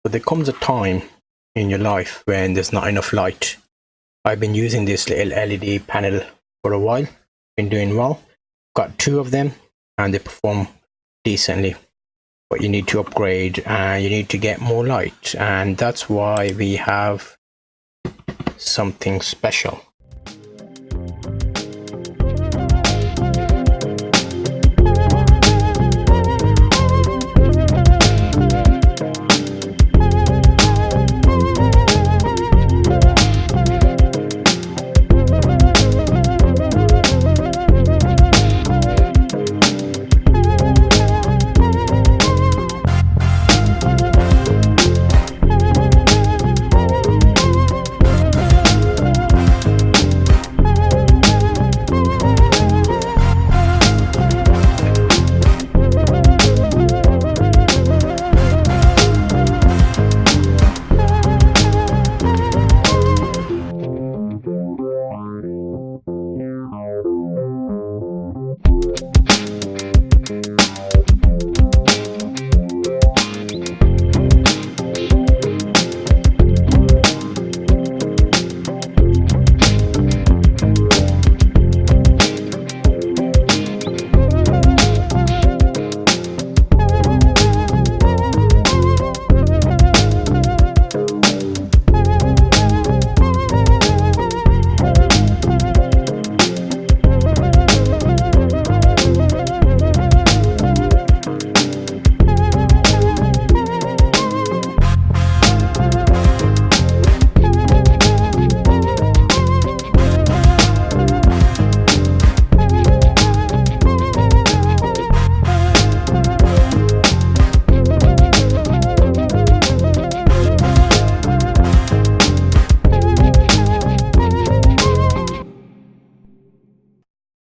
But there comes a time in your life when there's not enough light. I've been using this little LED panel for a while, been doing well. Got two of them and they perform decently. But you need to upgrade and you need to get more light, and that's why we have something special.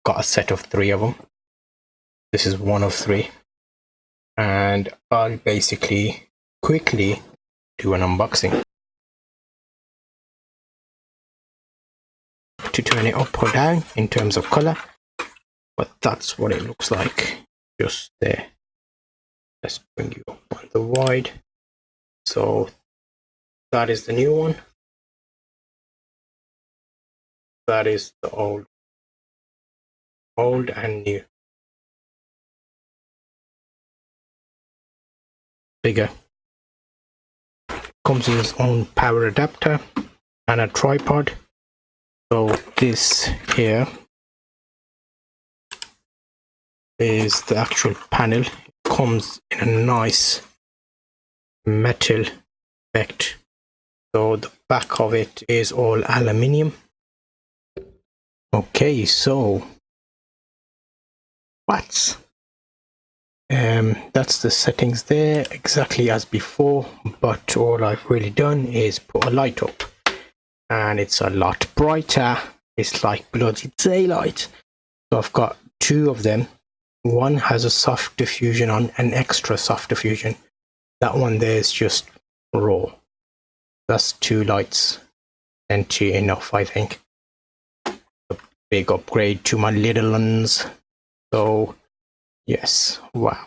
Got a set of three of them. This is one of three, and I'll basically quickly do an unboxing. To turn it up or down in terms of color, but that's what it looks like just there. Let's bring you up on the wide. So that is the new one, that is the old and new. Bigger. Comes with its own power adapter and a tripod. So this here is the actual panel. It comes in a nice metal effect. So the back of it is all aluminium. Okay, so that's the settings there, exactly as before, but all I've really done is put a light up and it's a lot brighter. It's like bloody daylight. So I've got two of them. One has a soft diffusion on, an extra soft diffusion. That one there is just raw. That's two lights, plenty enough, I think. A big upgrade to my little ones. So yes, wow.